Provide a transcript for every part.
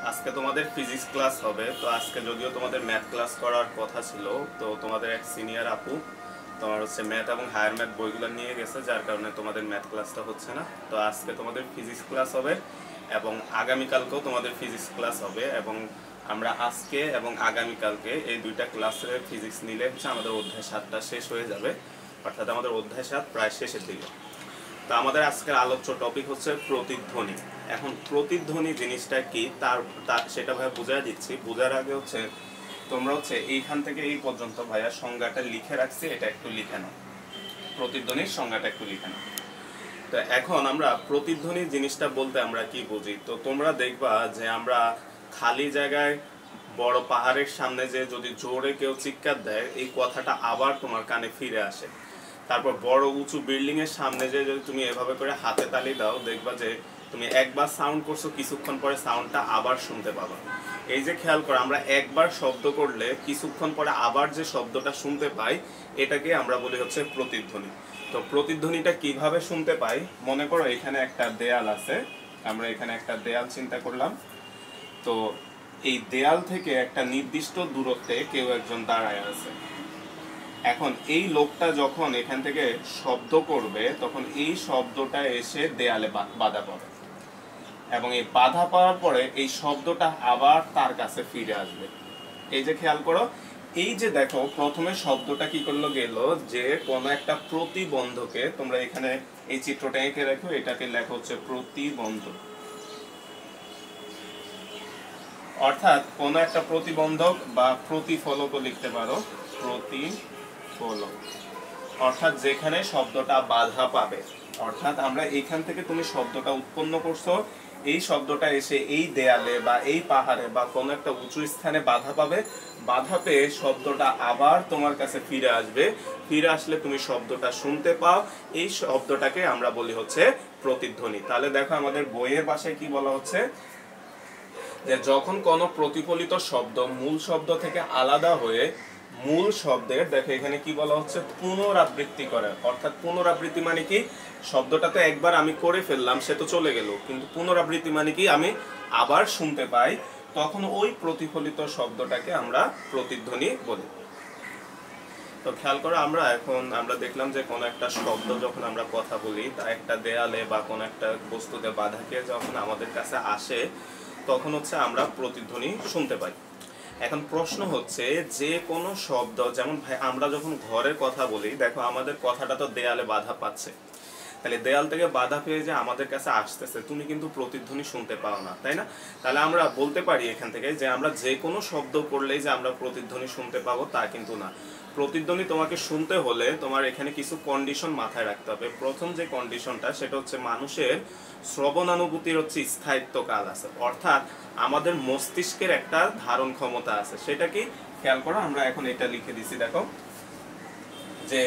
আজকে তোমাদের physics class হবে। তো আজকে যদিও তোমাদের ম্যাথ ক্লাস করার কথা ছিল, তো তোমাদের এক সিনিয়র আপু তোমার হচ্ছে ম্যাথ এবং হায়ার ম্যাথ বইগুলো নিয়ে গেছে, যার কারণে তোমাদের ম্যাথ ক্লাসটা হচ্ছে না। তো আজকে তোমাদের ফিজিক্স ক্লাস হবে এবং আগামীকালকেও তোমাদের ফিজিক্স ক্লাস হবে। এবং আমরা আজকে এবং আগামীকালকে এই দুইটা ক্লাসে ফিজিক্স নিলে হচ্ছে আমাদের অধ্যায় 7টা শেষ হয়ে যাবে, অর্থাৎ আমাদের অধ্যায় 7 প্রায় শেষের দিকে। তো আমাদের আজকের আলোচ্য টপিক হচ্ছে প্রতিধ্বনি। এখন প্রতিধ্বনি জিনিসটা কি সেটা ভাইয়া বুঝাই দিচ্ছি। বোঝার আগে হচ্ছে তোমরা হচ্ছে এইখান থেকে এই পর্যন্ত ভাইয়া সংজ্ঞাটা লিখে রাখছি, এটা একটু লিখে নাও। প্রতিধ্বনির সংজ্ঞাটা একটু লিখে নাও। তো এখন আমরা প্রতিধ্বনি জিনিসটা বলতে আমরা কি বুঝি। তো তোমরা দেখবা যে আমরা খালি জায়গায় বড় পাহাড়ের সামনে যে যদি জোরে কেউ চিৎকার দেয়, এই কথাটা আবার তোমার কানে ফিরে আসে। তারপর বড় উঁচু বিল্ডিং এর সামনে যে যদি তুমি এভাবে করে হাতে তালি দাও, দেখবা যে তুমি একবার সাউন্ড করছো, কিছুক্ষণ পরে সাউন্ডটা আবার শুনতে পাবা। এই যে খেয়াল করো, আমরা একবার শব্দ করলে কিছুক্ষণ পরে আবার যে শব্দটা শুনতে পাই, এটাকে আমরা বলি হচ্ছে প্রতিধ্বনি। তো প্রতিধ্বনিটা কিভাবে শুনতে পাই, মনে করো এখানে একটা দেয়াল আছে, আমরা এখানে একটা দেয়াল চিন্তা করলাম। তো এই দেয়াল থেকে একটা নির্দিষ্ট দূরত্বে কেউ একজন দাঁড়ায় আছে। এখন এই লোকটা যখন এখান থেকে শব্দ করবে, তখন এই শব্দটা এসে দেয়ালে বাধা পাবে এবং এই বাধা পাওয়ার পরে এই শব্দটা আবার তার কাছে ফিরে আসবে। এই যে খেয়াল করো, এই যে দেখো প্রথমে শব্দটা কি করলো, গেল যে কোনো একটা প্রতিবন্ধকে, তোমরা এখানে এই চিত্রটা এঁকে রাখো, এটাকে লেখা হচ্ছে প্রতিবন্ধক। অর্থাৎ কোন একটা প্রতিবন্ধক বা প্রতিফলকও লিখতে পারো, প্রতিফলক, অর্থাৎ যেখানে শব্দটা বাধা পাবে। অর্থাৎ আমরা এইখান থেকে তুমি শব্দটা উৎপন্ন করছো, এই শব্দটা এসে এই দেয়ালে বা এই পাহাড়ে বা কোনো একটা উঁচু স্থানে বাধা পাবে, বাধা পেয়ে শব্দটা আবার তোমার কাছে ফিরে আসবে। ফিরে আসলে তুমি শব্দটা শুনতে পাও, এই শব্দটাকে আমরা বলি হচ্ছে প্রতিধ্বনি। তাহলে দেখো আমাদের বইয়ের ভাষায় কি বলা হচ্ছে, যে যখন কোনো প্রতিফলিত শব্দ মূল শব্দ থেকে আলাদা হয়ে মূল শব্দের, দেখো এখানে কি বলা হচ্ছে, পুনরাবৃত্তি করে। অর্থাৎ পুনরাবৃত্তি মানে কি, শব্দটা তো একবার আমি করে ফেললাম, সে তো চলে গেল, কিন্তু পুনরাবৃত্তি মানে কি, আমি আবার শুনতে পাই, তখন ওই প্রতিফলিত শব্দটাকে আমরা প্রতিধ্বনি বলি। তো খেয়াল করো, আমরা দেখলাম যে কোনো একটা শব্দ যখন আমরা কথা বলি, তা একটা দেয়ালে বা কোনো একটা বস্তুতে বাধাকে যখন আমাদের কাছে আসে, তখন হচ্ছে আমরা প্রতিধ্বনি শুনতে পাই। এখন প্রশ্ন হচ্ছে, যে কোনো শব্দ, যেমন আমরা যখন ঘরের কথা বলি, দেখো আমাদের কথাটা তো দেয়ালে বাধা পাচ্ছে, তাহলে দেয়াল থেকে বাধা পেয়ে যে আমাদের কাছে আসতেছে, তুমি কিন্তু প্রতিধ্বনি শুনতে পাও না, তাই না? তাহলে আমরা বলতে পারি এখান থেকে যে আমরা যে কোনো শব্দ করলেই যে আমরা প্রতিধ্বনি শুনতে পাবো তা কিন্তু না। প্রতিধ্বনি তোমাকে শুনতে হলে তোমার এখানে কিছু কন্ডিশন মাথায় রাখতে হবে। প্রথম যে কন্ডিশনটা, সেটা হচ্ছে মানুষের শ্রবণানুভূতির হচ্ছে স্থায়িত্বকাল আছে, অর্থাৎ আমাদের মস্তিষ্কের একটা ধারণ ক্ষমতা আছে। সেটা কি, খেয়াল করো, আমরা এখন এটা লিখে দিছি, দেখো যে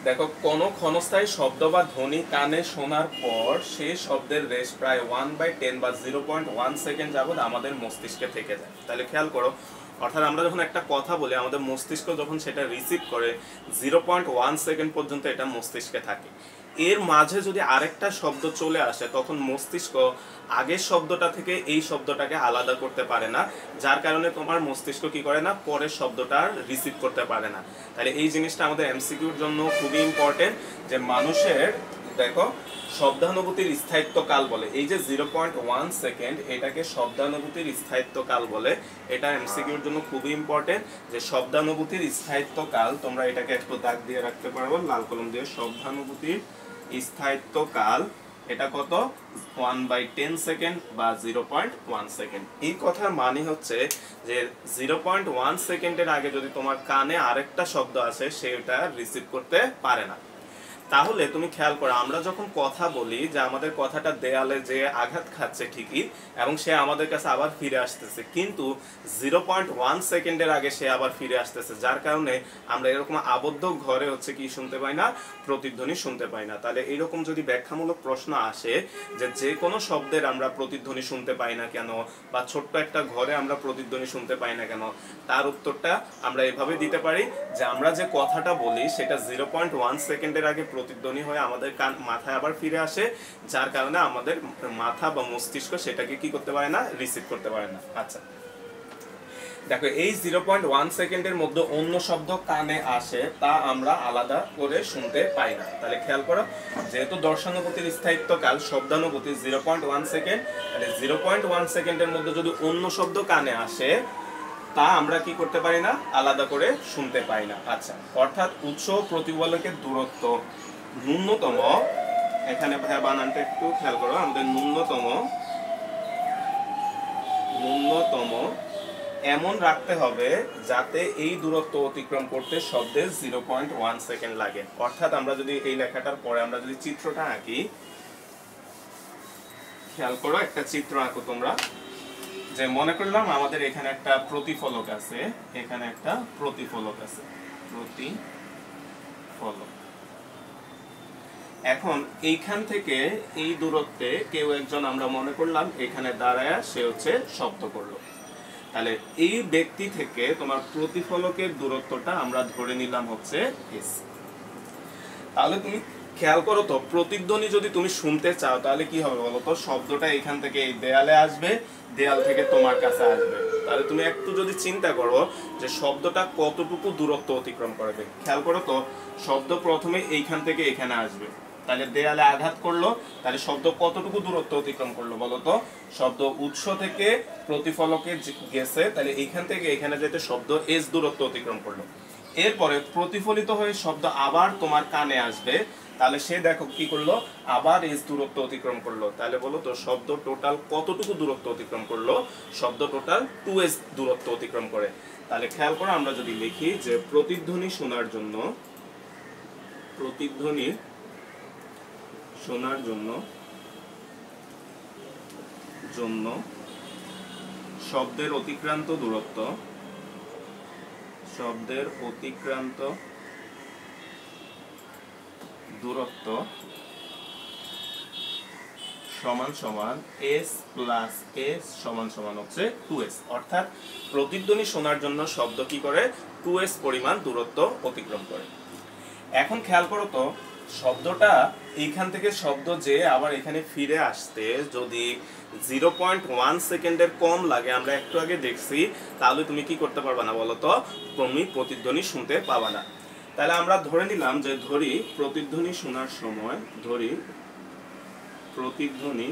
দেখো কোনো ক্ষণস্থায়ী শব্দ বা ধ্বনি কানে শোনার পর সেই শব্দের রেশ প্রায় 1/10 বা 0.1 সেকেন্ড যাবত আমাদের মস্তিষ্কে থেকে যায়। তাহলে খেয়াল করো, অর্থাৎ আমরা যখন একটা কথা বলি, আমাদের মস্তিষ্ক যখন সেটা রিসিভ করে 0.1 সেকেন্ড পর্যন্ত এটা মস্তিষ্কে থাকে। এর মাঝে যদি আরেকটা শব্দ চলে আসে, তখন মস্তিষ্ক আগের শব্দটা থেকে এই শব্দটাকে আলাদা করতে পারে না, যার কারণে তোমার মস্তিষ্ক কি করে না, পরের শব্দটা রিসিভ করতে পারে না। তাহলে এই জিনিসটা আমাদের এমসিকিউর জন্য খুবই ইম্পর্টেন্ট, যে মানুষের দেখো শব্দানুভূতির স্থায়িত্বকাল বলে, এই যে 0.1 সেকেন্ড, এটাকে শব্দানুভূতির স্থায়িত্বকাল বলে। এটা এমসিকিউর জন্য খুবই ইম্পর্টেন্ট, যে শব্দানুভূতির স্থায়িত্বকাল, তোমরা এটাকে একটু দাগ দিয়ে রাখতে পারবো লাল কলম দিয়ে, শব্দানুভূতির স্থায়িত্বকাল এটা কত, 1/10 সেকেন্ড বা 0.1 সেকেন্ড। এই কথার মানে হচ্ছে যে 0.1 সেকেন্ডের আগে যদি তোমার কানে আরেকটা শব্দ আসে, সেটা রিসিভ করতে পারে না। তাহলে তুমি খেয়াল করো, আমরা যখন কথা বলি, যে আমাদের কথাটা দেয়ালে যে আঘাত খাচ্ছে ঠিকই, এবং সে আমাদের কাছে আবার ফিরে আসতেছে, কিন্তু 0.1 সেকেন্ডের আগে সে আবার ফিরে আসতেছে, যার কারণে আমরা এরকম আবদ্ধ ঘরে হচ্ছে কি শুনতে পাই না, প্রতিধ্বনি শুনতে পাই না। তাহলে এইরকম যদি ব্যাখ্যামূলক প্রশ্ন আসে, যে কোনো শব্দের আমরা প্রতিধ্বনি শুনতে পাই না কেন, বা ছোট্ট একটা ঘরে আমরা প্রতিধ্বনি শুনতে পাই না কেন, তার উত্তরটা আমরা এভাবে দিতে পারি, যে আমরা যে কথাটা বলি সেটা 0.1 সেকেন্ডের আগে প্রতিধ্বনি হয়ে আমাদের কান মাথায় আবার ফিরে আসে, যার কারণে আমাদের মাথা বা মস্তিষ্ক সেটাকে কি করতে পারে না, রিসিভ করতে পারে না। আচ্ছা দেখো এই 0.1 সেকেন্ডের মধ্যে অন্য শব্দ কানে আসে তা আমরা আলাদা করে শুনতে পাই না। তাহলে খেয়াল করো, যেহেতু দর্শনানুভূতির স্থায়িত্বকাল শব্দানুভূতি 0.1 সেকেন্ড, তাহলে 0.1 সেকেন্ডের মধ্যে যদি অন্য শব্দ কানে আসে তা আমরা কি করতে পারি না, আলাদা করে শুনতে পাই না। আচ্ছা অর্থাৎ উৎস ও প্রতিফলকের দূরত্ব ন্যূনতম, এখানে ভাইয়া বানানটা একটু খেয়াল করো, আমাদের ন্যূনতম এমন রাখতে হবে যাতে এই দূরত্ব অতিক্রম করতে শব্দের 0.1 সেকেন্ড লাগে। অর্থাৎ আমরা যদি এই লেখাটার পরে আমরা যদি চিত্রটা আঁকি, খেয়াল করো একটা চিত্র আঁকো তোমরা, যে মনে করলাম আমাদের এখানে একটা প্রতিফলক আছে, এখানে একটা প্রতিফলক আছে, প্রতিফলক। এখন এইখান থেকে এই দূরত্বে কেউ একজন আমরা মনে করলাম এখানে দাঁড়ায় সে হচ্ছে শব্দ করলো, তাহলে এই ব্যক্তি থেকে তোমার প্রতিফলকের দূরত্বটা আমরা ধরে নিলাম হচ্ছে s। তাহলে তুমি খেয়াল করো তো, প্রতিধ্বনি যদি তুমি শুনতে চাও তাহলে কি হবে বলো তো, শব্দটা এখান থেকে এই দেয়ালে আসবে, দেয়াল থেকে তোমার কাছে আসবে। তাহলে তুমি একটু যদি চিন্তা করো যে শব্দটা কতটুকু দূরত্ব অতিক্রম করবে, খেয়াল করো তো, শব্দ প্রথমে এইখান থেকে এখানে আসবে, তাহলে দেয়ালে আঘাত করলো, তাহলে শব্দ কতটুকু দূরত্ব অতিক্রম করলো বলো তো, শব্দ উৎস থেকে প্রতিফলকে গেছে, তাহলে এইখান থেকে এখানে যেতে শব্দ s দূরত্ব অতিক্রম করলো। এরপরে প্রতিফলিত হয়ে শব্দ আবার তোমার কানে আসবে, তাহলে সে দেখো কি করলো, আবার s দূরত্ব অতিক্রম করলো। তাহলে বলো তো শব্দ টোটাল কতটুকু দূরত্ব অতিক্রম করলো, শব্দ টোটাল 2s দূরত্ব অতিক্রম করে। তাহলে খেয়াল করো, আমরা যদি লিখি যে প্রতিধ্বনি শোনার জন্য শব্দের অতিক্রান্ত দূরত্ব সমান সমান s প্লাস s সমান সমান হচ্ছে 2s। অর্থাৎ প্রতিধ্বনি শোনার জন্য শব্দ কি করে, 2s পরিমাণ দূরত্ব অতিক্রম করে। এখন খেয়াল করো তো, শব্দটা এইখান থেকে শব্দ যে আবার এখানে ফিরে আসতে যদি 0.1 সেকেন্ডের কম লাগে, আমরা একটু আগে দেখছি, তাহলে তুমি কি করতে পারবা না বলো তো, তুমি প্রতিধ্বনি শুনতে পাবা না। তাহলে আমরা ধরে নিলাম যে প্রতিধ্বনি শোনার সময় প্রতিধ্বনি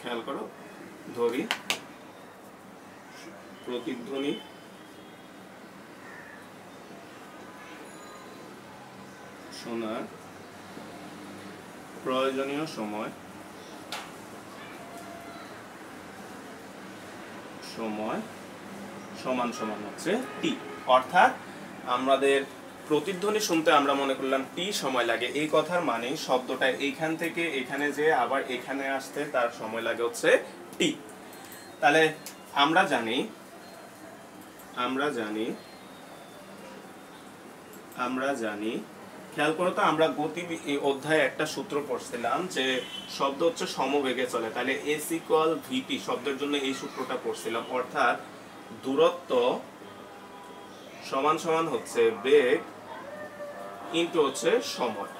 খেয়াল করো, প্রতিধ্বনি শোনার প্রয়োজনীয় সময় সমান সমান হচ্ছে t। অর্থাৎ আমাদের প্রতিধ্বনি শুনতে আমরা মনে করলাম t সময় লাগে, এই কথার মানে শব্দটা এইখান থেকে এখানে যে আবার এখানে আসতে তার সময় লাগে হচ্ছে t। তাহলে আমরা জানি খেয়াল করো তো, আমরা গতি অধ্যায়ে একটা সূত্র পড়ছিলাম যে শব্দ হচ্ছে সমবেগে চলে, তাহলে s = vt শব্দের জন্য এই সূত্রটা পড়ছিলাম। অর্থাৎ দূরত্ব সমান সমান হচ্ছে বেগ ইনটু হচ্ছে সময়।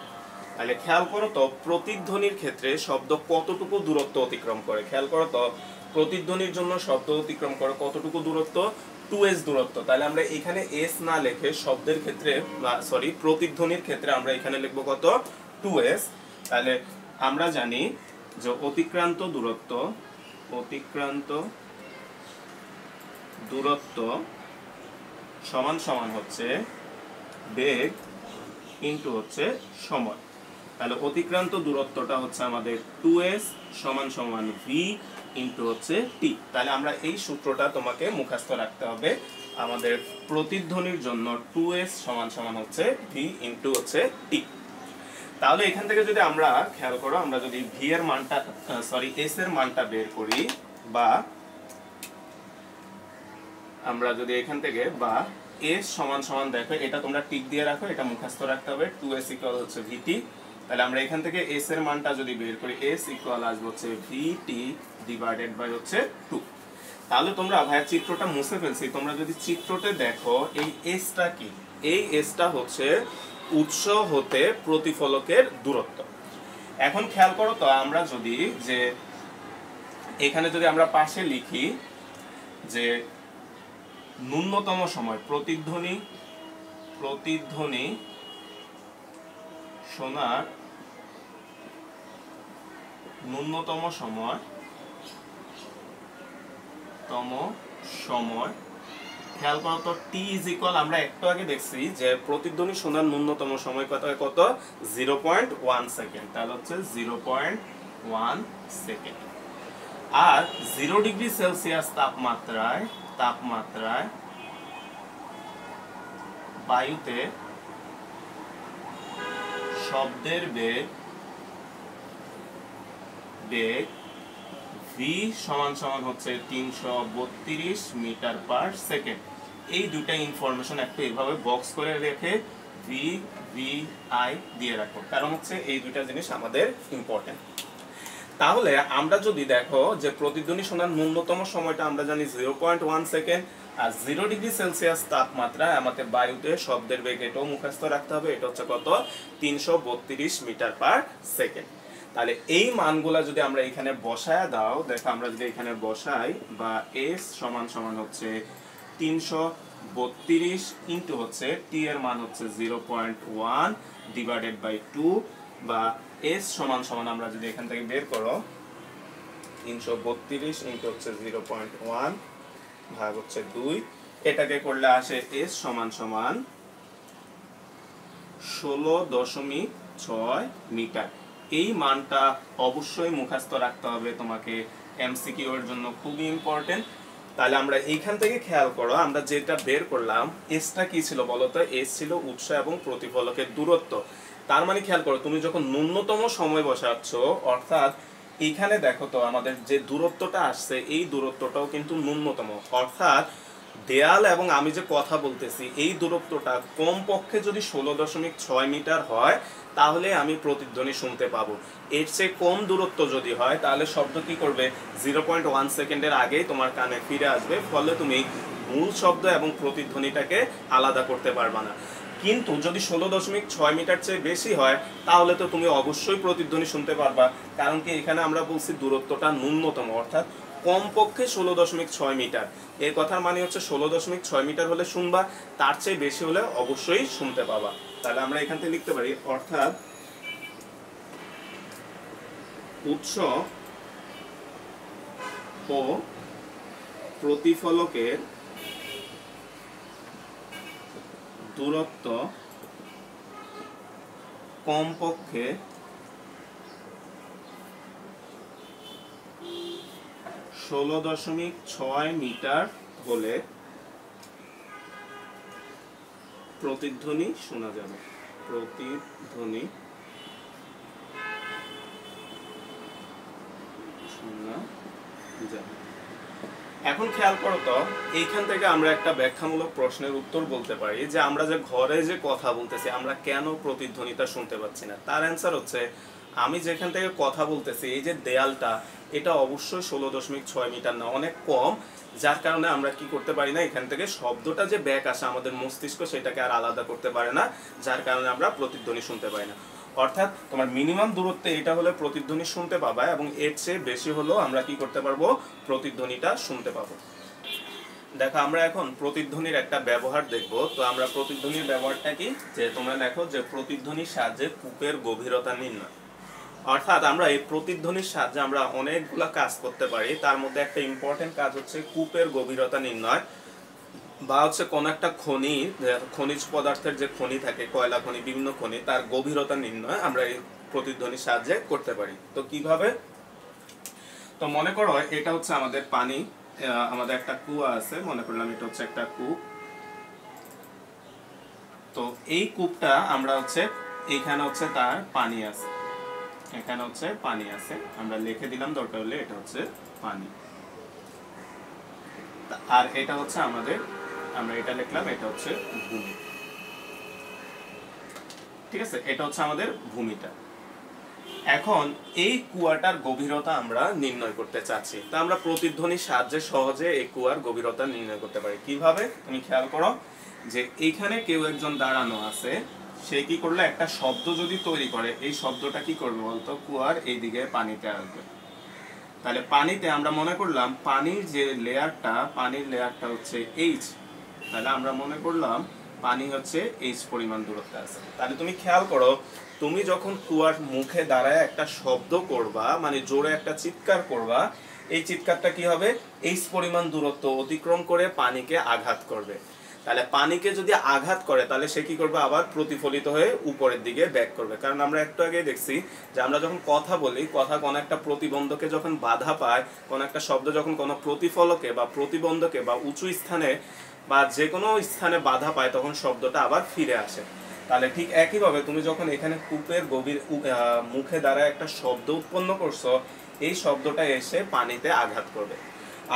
তাহলে খেয়াল করো তো, প্রতিধ্বনির ক্ষেত্রে শব্দ কতটুকু দূরত্ব অতিক্রম করে, খেয়াল করো তো, প্রতিধ্বনির জন্য শব্দ অতিক্রম করে কতটুকু দূরত্ব, 2s দূরত্ব। তাহলে আমরা এখানে s না লিখে শব্দের ক্ষেত্রে প্রতিধ্বনির ক্ষেত্রে আমরা এখানে লিখব কত, 2s। তাহলে আমরা জানি যে অতিক্রান্ত দূরত্ব সমান সমান হচ্ছে বেগ ইনটু হচ্ছে সময়। তাহলে অতিক্রান্ত দূরত্বটা হচ্ছে আমাদের 2s সমান সমান v ইনটু হচ্ছে t। তাহলে আমরা এই সূত্রটা তোমাকে মুখস্থ রাখতে হবে, আমাদের প্রতিধ্বনির জন্য 2s সমান সমান হচ্ছে v ইনটু হচ্ছে t। তাহলে এখান থেকে যদি আমরা খেয়াল করো, আমরা যদি v এর মানটা s এর মানটা বের করি, বা আমরা যদি এখান থেকে বা s সমান সমান, দেখো এটা তোমরা টিক দিয়ে রাখো, এটা মুখস্থ রাখতে হবে, 2s = হচ্ছে vt। তাহলে আমরা এখান থেকে s এর মানটা যদি বের করি, s = আসবে হচ্ছে vt ডিভাইডেড বাই হচ্ছে 2। তাহলে তোমরা ভাইয়া চিত্রটা মুছে ফেলছি, তোমরা যদি চিত্রতে দেখো এই এসটা কি, এই এসটা হচ্ছে উৎস হতে প্রতিফলকের দূরত্ব। এখন খেয়াল করো তো, আমরা যদি যে এখানে যদি আমরা পাশে লিখি যে ন্যূনতম সময় প্রতিধ্বনি শোনার ন্যূনতম সময় খেয়াল করো তো, টি ইজ ইকুয়াল, আমরা একটু আগে দেখছি যে প্রতিধ্বনি শোনার ন্যূনতম সময় কত 0.1 সেকেন্ড, তাহলে হচ্ছে 0.1 সেকেন্ড। আর 0 ডিগ্রি সেলসিয়াস তাপমাত্রায় বায়ুতে শব্দের বেগ v সমান হচ্ছে 332 মিটার পার সেকেন্ড। এই দুইটা ইনফরমেশন একটু এইভাবে বক্স করে রেখে VVI দিয়ে রাখো, কারণ হচ্ছে এই দুইটা জিনিস আমাদের ইম্পর্টেন্ট। তাহলে আমরা যদি দেখো যে প্রতিধ্বনি শোনার ন্যূনতম সময়টা আমরা জানি 0.1 সেকেন্ড, আর 0 ডিগ্রি সেলসিয়াস তাপমাত্রায় আমাদের বায়ুতে শব্দের বেগ এটাও মুখস্থ রাখতে হবে, এটা হচ্ছে কত 332 মিটার পার সেকেন্ড। তাহলে এই মানগুলা যদি আমরা এখানে বসায় দাও, দেখো আমরা যদি এখানে বসাই, বা s সমান হচ্ছে 332 ইন্টু হচ্ছে t এর মান হচ্ছে 0.1 ডিভাইডেড বাই 2, বা s সমান আমরা যদি এখান থেকে বের করো 332 ইন্টু হচ্ছে 0.1 ভাগ হচ্ছে 2, এটাকে করলে আসে s সমান 16.6 মিটার। এই মানটা অবশ্যই মুখস্থ রাখতে হবে তোমাকে, এমসিকিউ এর জন্য খুবই ইম্পর্টেন্ট। তাহলে আমরা এইখান থেকে খেয়াল করো, আমরা যেটা বের করলাম এসটা কি ছিল বলো তো, এস ছিল উৎস এবং প্রতিফলকের দূরত্ব। তার মানে খেয়াল করো, তুমি যখন ন্যূনতম সময় বসাচ্ছ, অর্থাৎ এইখানে দেখো তো আমাদের যে দূরত্বটা আসছে এই দূরত্বটাও কিন্তু ন্যূনতম, অর্থাৎ দেয়াল এবং আমি যে কথা বলতেছি এই দূরত্বটা কমপক্ষে যদি 16.6 মিটার হয় তাহলে আমি প্রতিধ্বনি শুনতে পাবো। এর চেয়ে কম দূরত্ব যদি হয় তাহলে শব্দ কি করবে, 0.1 সেকেন্ডের আগেই তোমার কানে ফিরে আসবে, ফলে তুমি মূল শব্দ এবং প্রতিধ্বনিটাকে আলাদা করতে পারবা না। কিন্তু যদি 16.6 মিটার চেয়ে বেশি হয় তাহলে তো তুমি অবশ্যই প্রতিধ্বনি শুনতে পারবা, কারণ কি এখানে আমরা বলছি দূরত্বটা ন্যূনতম, অর্থাৎ কমপক্ষে 16.6 মিটার। এর কথার মানে হচ্ছে 16.6 মিটার হলে শুনবা, তার চেয়ে বেশি হলে অবশ্যই শুনতে পাবা। তাহলে আমরা এখান থেকে লিখতে পারি, অর্থাৎ উৎস ও প্রতিফলকের দূরত্ব কমপক্ষে 16.6 মিটার হলে প্রতিধ্বনি শোনা যাবে। প্রতিধ্বনি শোনা যাবে। এখন খেয়াল করো তো, এইখান থেকে আমরা একটা ব্যাখ্যামূলক প্রশ্নের উত্তর বলতে পারি যে আমরা যে ঘরে যে কথা বলতেছি আমরা কেন প্রতিধ্বনিটা শুনতে পাচ্ছি না। তার অ্যান্সার হচ্ছে, আমি যেখান থেকে কথা বলতেছি এই যে দেয়ালটা, এটা অবশ্যই 16.6 মিটার না, অনেক কম, যার কারণে আমরা কি করতে পারি না, এখান থেকে শব্দটা যে ব্যাক আসে আমাদের মস্তিষ্ক সেটাকে আর আলাদা করতে পারে না, যার কারণে আমরা প্রতিধ্বনি শুনতে পাই না। অর্থাৎ তোমার মিনিমাম দূরত্বে এটা হলে প্রতিধ্বনি শুনতে পাবা, এবং এর চেয়ে বেশি হলেও আমরা কি করতে পারবো, প্রতিধ্বনিটা শুনতে পাবো। দেখো আমরা এখন প্রতিধ্বনির একটা ব্যবহার দেখব। তো আমরা প্রতিধ্বনির ব্যবহারটা কি, যে তোমরা দেখো যে প্রতিধ্বনির সাহায্যে কূপের গভীরতা নির্ণয়। অর্থাৎ আমরা এই প্রতিধ্বনির সাহায্যে আমরা অনেকগুলা কাজ করতে পারি, তার মধ্যে একটা ইম্পর্টেন্ট কাজ হচ্ছে কূপের গভীরতা নির্ণয়, বা হচ্ছে কোন একটা খনিজ পদার্থের যে খনি থাকে, কয়লা খনি, বিভিন্ন খনি, তার গভীরতা নির্ণয় আমরা এই প্রতিধ্বনির সাহায্যে করতে পারি। তো কিভাবে, তো মনে করো এটা হচ্ছে আমাদের পানি, আমাদের একটা কুয়া আছে, মনে করলাম এটা হচ্ছে একটা কূপ। তো এই কূপটা আমরা হচ্ছে, এইখানে হচ্ছে তার পানি আছে, এখানে হচ্ছে পানি আছে, আমরা লিখে দিলাম দরকার হলে এটা হচ্ছে পানি, আর এটা হচ্ছে আমাদের, আমরা এটা লিখলাম এটা হচ্ছে ভূমি। ঠিক আছে, এটা হচ্ছে আমাদের ভূমিটা। এখন এই কুয়াটার গভীরতা আমরা নির্ণয় করতে চাচ্ছি, তা আমরা প্রতিধ্বনির সাহায্যে সহজে এই কুয়ার গভীরতা নির্ণয় করতে পারি। কিভাবে তুমি খেয়াল করো যে এইখানে কেউ একজন দাঁড়ানো আছে, সে কি করলো একটা শব্দ যদি তৈরি করে, এই শব্দটা কি করবে বলতো, কুয়ার এইদিকে পানিতে আসবে। তাহলে পানিতে আমরা মনে করলাম পানির যে লেয়ারটা, পানির লেয়ারটা হচ্ছে এইচ, তাহলে আমরা মনে করলাম পানি হচ্ছে এইচ পরিমাণ দূরত্বে আছে। তাহলে তুমি খেয়াল করো, তুমি যখন কুয়ার মুখে দাঁড়ায় একটা শব্দ করবা, মানে জোরে একটা চিৎকার করবা, এই চিৎকারটা কি হবে, এইচ পরিমাণ দূরত্ব অতিক্রম করে পানিকে আঘাত করবে। তাহলে পানিকে যদি আঘাত করে তাহলে সে কি করবে, আবার প্রতিফলিত হয়ে উপরের দিকে ব্যাক করবে। কারণ আমরা একটু আগে দেখছি যে আমরা যখন কথা বলি, কথা কোনো একটা প্রতিবন্ধকে যখন বাধা পায়, কোনো একটা শব্দ যখন কোনো প্রতিফলকে বা প্রতিবন্ধকে বা উঁচু স্থানে বা যে কোনো স্থানে বাধা পায়, তখন শব্দটা আবার ফিরে আসে। তাহলে ঠিক একইভাবে তুমি যখন এখানে কূপের গভীর মুখে দ্বারা একটা শব্দ উৎপন্ন করছো, এই শব্দটা এসে পানিতে আঘাত করবে,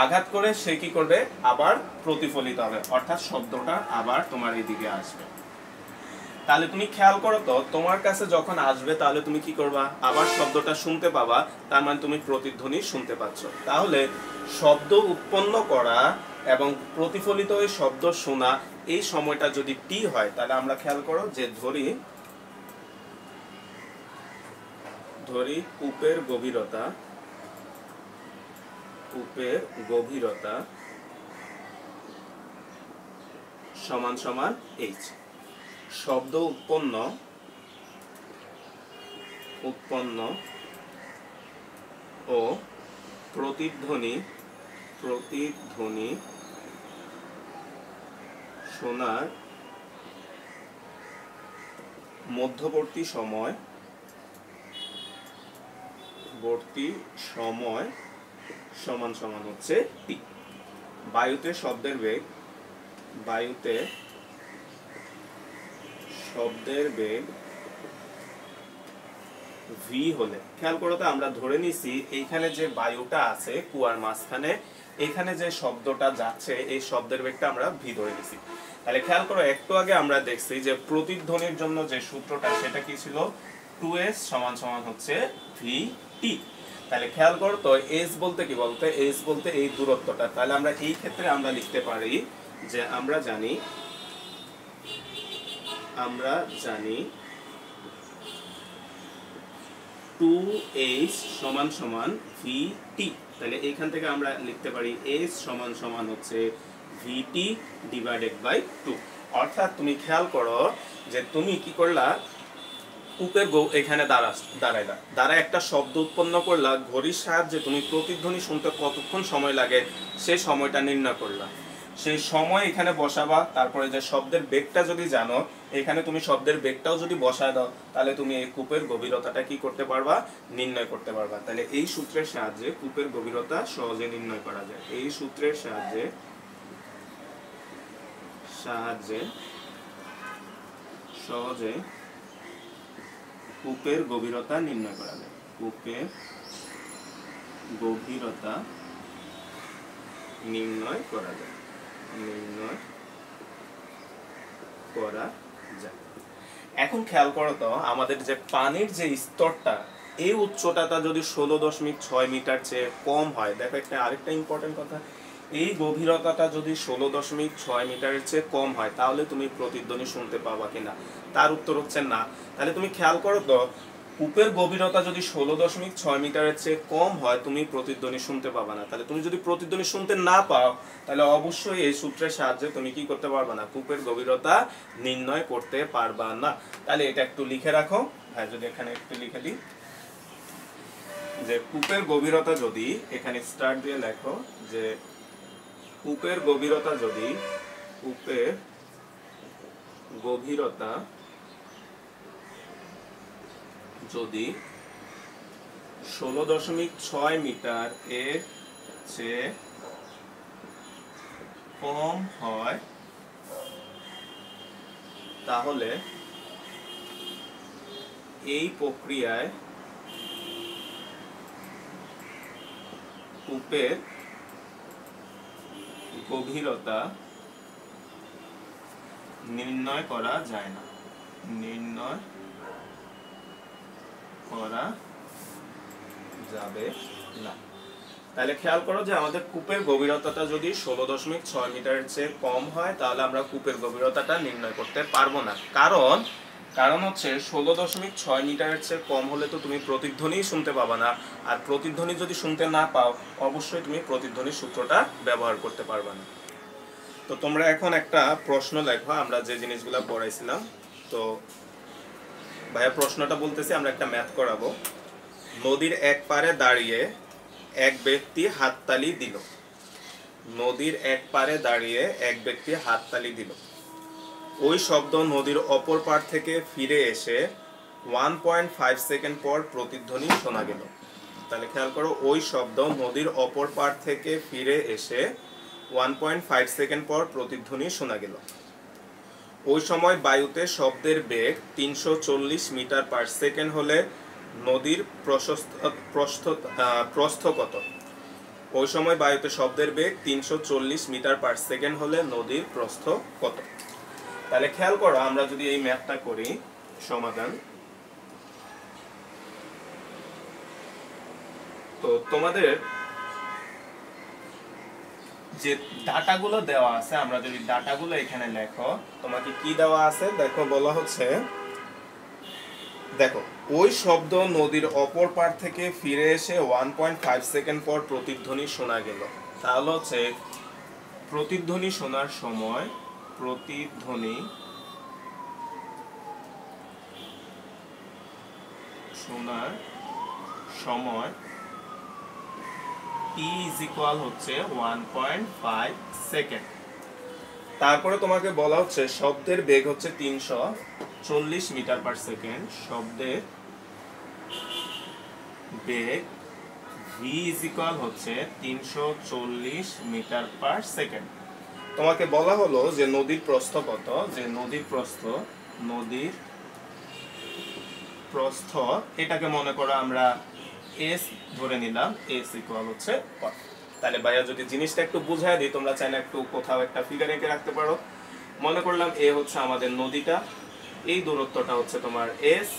আঘাত করে সে কি করবে, আবার প্রতিফলিত হবে, অর্থাৎ শব্দটা আবার তোমার এইদিকে আসবে। তাহলে তুমি খেয়াল করো তো, তোমার কাছে যখন আসবে তাহলে তুমি কি করবা, আবার শব্দটা শুনতে পাবা, তার মানে তুমি প্রতিধ্বনি শুনতে পাচ্ছ। তাহলে শব্দ উৎপন্ন করা এবং প্রতিফলিত হয়ে শব্দ শোনা, এই সময়টা যদি টি হয়, তাহলে আমরা খেয়াল করো যে ধরি কূপের গভীরতা সমান সমান এইচ। শব্দ উৎপন্ন ও প্রতিধ্বনি শোনার মধ্যবর্তী সময় সমান সমান হচ্ছে টি। বায়ুতে শব্দের বেগ ভি হলে, খেয়াল করো তো, আমরা ধরে নিছি এইখানে যে বায়ুটা আছে কুয়ার মাঝখানে, এখানে যে শব্দটা যাচ্ছে এই শব্দের বেগটা আমরা ভি ধরে নিছি। তাহলে খেয়াল করো, একটু আগে আমরা দেখছি যে প্রতিধ্বনির জন্য যে সূত্রটা সেটা কি ছিল, 2s সমান সমান হচ্ছে vt। তাহলে খেয়াল করো তো, s বলতে কি বলতে, s বলতে এই দূরত্বটা। তাহলে আমরা এই ক্ষেত্রে আমরা লিখতে পারি যে আমরা জানি 2h সমান সমান vt। তাহলে এইখান থেকে আমরা লিখতে পারি h সমান সমান হচ্ছে vt ডিভাইডেড বাই 2। অর্থাৎ তুমি খেয়াল করো যে তুমি কি করলা, কূপের এখানে দাঁড়ায় একটা শব্দ উৎপন্ন করলা, ঘড়ির সাহায্যে তুমি প্রতিধ্বনি শুনতে কতক্ষণ সময় লাগে সেই সময়টা নির্ণয় করলা, সেই সময় এখানে বসাবা। তারপরে যে শব্দের বেগটা যদি জানো, এখানে তুমি শব্দের বেগটাও যদি বসায় দাও, তাহলে তুমি এই কূপের গভীরতাটা কি করতে পারবা, নির্ণয় করতে পারবা। তাহলে এই সূত্রের সাহায্যে কূপের গভীরতা সহজে নির্ণয় করা যায়। এই সূত্রের সাহায্যে সহজে কূপের গভীরতা নির্ণয় করা যায়। কূপের গভীরতা নির্ণয় করা যায়। এখন খেয়াল করো তো, আমাদের যে পানির যে স্তরটা, এই উচ্চতাটা যদি 16.6 মিটার চেয়ে কম হয়, দেখো একটা আরেকটা ইম্পর্টেন্ট কথা, এই গভীরতাটা যদি 16.6 মিটারের চেয়ে কম হয়, তাহলে তুমি প্রতিধ্বনি শুনতে পাবা কিনা, তার উত্তর হচ্ছে না। তাহলে তুমি খেয়াল করো তো, কূপের গভীরতা যদি 16.6 মিটারের চেয়ে কম হয়, তুমি প্রতিধ্বনি শুনতে পাবা না। তাহলে তুমি যদি প্রতিধ্বনি শুনতে না পাও, তাহলে অবশ্যই এই সূত্রের সাহায্যে তুমি কি করতে পারবা না, কূপের গভীরতা নির্ণয় করতে পারবা না। তাহলে এটা একটু লিখে রাখো ভাই, যদি এখানে একটু লিখে দিই যে কূপের গভীরতা যদি, এখানে স্টার্ট দিয়ে লেখো যে কূপের গভীরতা যদি 16.6 মিটার এর চেয়ে কম হয়, তাহলে এই প্রক্রিয়ায় কূপের গভীরতা নির্ণয় করা যায় না। যাবে না। তাহলে খেয়াল করো যে আমাদের কূপের গভীরতাটা যদি 16.6 মিটারের চেয়ে কম হয় তাহলে আমরা কূপের গভীরতাটা নির্ণয় করতে পারবো না। কারণ হচ্ছে 16.6 মিটারের চেয়ে কম হলে তো তুমি প্রতিধ্বনি শুনতে পাবা না, আর প্রতিধ্বনি যদি শুনতে না পাও অবশ্যই তুমি প্রতিধ্বনির সূত্রটা ব্যবহার করতে পারবে না। তো তোমরা এখন একটা প্রশ্ন লেখো, আমরা যে জিনিসগুলো পড়াইছিলাম। তো ভাইয়া প্রশ্নটা বলতেছি, আমরা একটা ম্যাথ করাবো। নদীর এক পারে দাঁড়িয়ে এক ব্যক্তি হাততালি দিল। নদীর এক পারে দাঁড়িয়ে এক ব্যক্তি হাততালি দিল। ওই শব্দ নদীর অপর পার থেকে ফিরে এসে 1.5 সেকেন্ড পর প্রতিধ্বনি শোনা গেল। তাহলে খেয়াল করো, ওই শব্দ নদীর অপর পার থেকে ফিরে এসে 1.5 সেকেন্ড পর প্রতিধ্বনি শোনা গেল। ওই সময় বায়ুতে শব্দের বেগ 340 মিটার পার সেকেন্ড হলে নদীর প্রস্থ কত? ওই সময় বায়ুতে শব্দের বেগ 340 মিটার পার সেকেন্ড হলে নদীর প্রস্থ কত? তাহলে খেয়াল করো, আমরা যদি এই ম্যাথটা করি সমাধান, তো তোমাদের যে ডাটাগুলো দেওয়া আছে, আমরা যদি ডাটাগুলো এখানে লেখো, তোমাকে কি দেওয়া আছে দেখো, বলা হচ্ছে দেখো ওই শব্দ নদীর অপর পার থেকে ফিরে এসে 1.5 সেকেন্ড পর প্রতিধ্বনি শোনা গেল। তাহলে হচ্ছে প্রতিধ্বনি শোনার সময় t is equal হচ্ছে 1.5 সেকেন্ড। তারপরে তোমাকে বলা হচ্ছে শব্দের বেগ হচ্ছে 340 মিটার পার সেকেন্ড। শব্দের বেগ v is equal হচ্ছে 340 মিটার পার সেকেন্ড। তোমাকে বলা হলো যে নদীর প্রস্থ কত, যে নদীর প্রস্থ এটাকে মনে করো আমরা s ধরে নিলাম, s ইকুয়াল হচ্ছে কত। তাহলে ভাইয়া যদি জিনিসটা একটু বুঝায় দিই, তোমরা চাইলে একটু কোথাও একটা ফিগার এঁকে রাখতে পারো। মনে করলাম এ হচ্ছে আমাদের নদীটা, এই দূরত্বটা হচ্ছে তোমার s।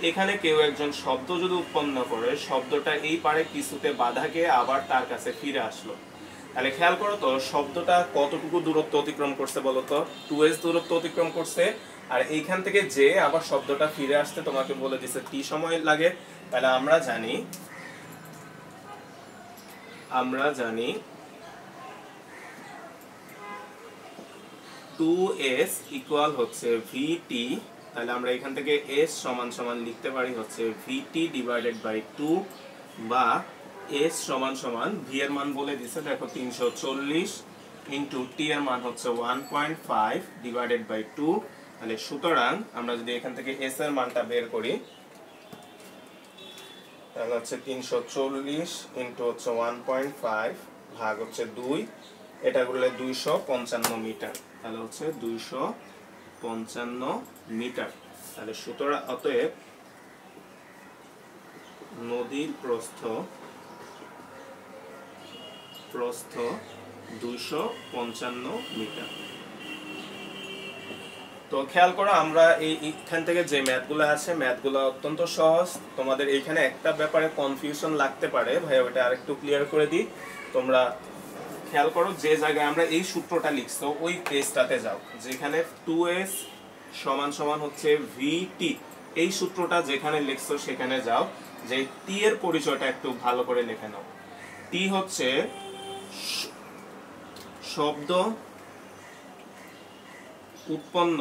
এখানে কেউ একজন শব্দ যদি উৎপন্ন করে, শব্দটা এই পারে কিছুতে বাধা খেয়ে আবার তার কাছে ফিরে আসলো। তাহলে খেয়াল করো তো শব্দটা কতটুকু দূরত্ব অতিক্রম করছে বলো তো? 2s দূরত্ব অতিক্রম করছে। আর এইখান থেকে যে আবার শব্দটা ফিরে আসতে তোমাকে বলে দিছে t সময় লাগে। তাহলে আমরা জানি 2s ইকুয়াল হচ্ছে vt। তাহলে আমরা এখান থেকে s সমান সমান লিখতে পারি হচ্ছে vt ডিভাইডেড বাই 2, বা s সমান সমান v এর মান বলে দিছে দেখো 340 ইনটু t এর মান হচ্ছে 1.5 ডিভাইডেড বাই 2। তাহলে সুতরাং আমরা যদি এখান থেকে s এর মানটা বের করি, তাহলে হচ্ছে 340 ইনটু হচ্ছে 1.5 ভাগ হচ্ছে 2, এটা করলে 255 মিটার। তাহলে হচ্ছে 255 মিটার। তাহলে সুতরাং অতএব নদীর প্রস্থ 255 মিটার। তো খেয়াল করো, আমরা এইখান থেকে যে ম্যাথগুলো আছে, ম্যাথগুলো অত্যন্ত সহজ। তোমাদের এইখানে একটা ব্যাপারে কনফিউশন লাগতে পারে, ভাই ওটা আরেকটু ক্লিয়ার করে দিই। তোমরা খেয়াল করো, যে জায়গায় আমরা এই সূত্রটা লিখছো ওই পেজটাতে যাও, যেখানে 2s সমান সমান হচ্ছে vt, এই সূত্রটা যেখানে লিখছো সেখানে যাও। যে t এর পরিচয়টা একটু ভালো করে লিখে নাও। t হচ্ছে শব্দ উৎপন্ন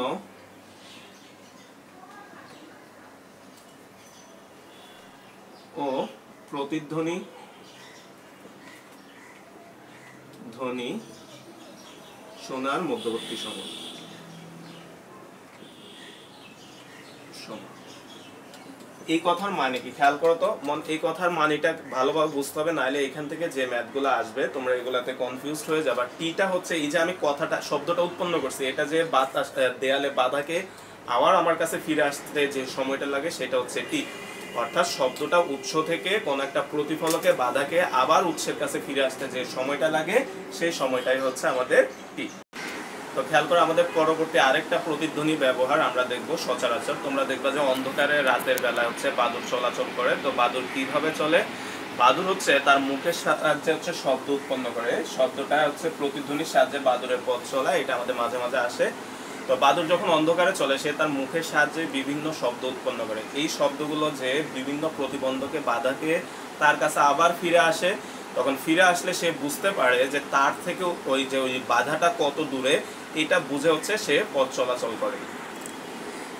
ও প্রতিধ্বনি শোনার মধ্যবর্তী সময়। এই কথার মানে কি খেয়াল করো তো, এই কথার মানেটা ভালোভাবে বুঝতে হবে, নাহলে এখান থেকে যে ম্যাথগুলো আসবে তোমরা এগুলাতে কনফিউজড হয়ে যাবে। টিটা হচ্ছে এই যে আমি শব্দটা উৎপন্ন করছি, এটা যে দেয়ালে বাধাকে আবার আমার কাছে ফিরে আসতে যে সময়টা লাগে সেটা হচ্ছে টি। অর্থাৎ শব্দটা উৎস থেকে কোন একটা প্রতিফলকে বাধাকে আবার উৎসের কাছে ফিরে আসতে যে সময়টা লাগে সেই সময়টাই হচ্ছে আমাদের টি। তো খেয়াল করে আমাদের পরবর্তী আরেকটা প্রতিধ্বনি ব্যবহার আমরা দেখব সচরাচর। তোমরা দেখবা যে অন্ধকারে রাতের বেলা হচ্ছে বাদুড় চলাচল করে। তো বাদুড় কিভাবে চলে? বাদুড় হচ্ছে তার মুখের সাহায্যে হচ্ছে শব্দ উৎপন্ন করে। শব্দটা হচ্ছে প্রতিধ্বনির সাহায্যে বাদুড়ের পথ চলা, এটা আমাদের মাঝে মাঝে আসে। তো বাদুড় যখন অন্ধকারে চলে সে তার মুখের সাহায্যে বিভিন্ন শব্দ উৎপন্ন করে। এই শব্দগুলো যে বিভিন্ন প্রতিবন্ধকে বাধাকে তার কাছে আবার ফিরে আসে, তখন ফিরে আসলে সে বুঝতে পারে যে তার থেকে ওই বাধাটা কত দূরে, এটা বুঝে হচ্ছে সে পথ চলাচল করে।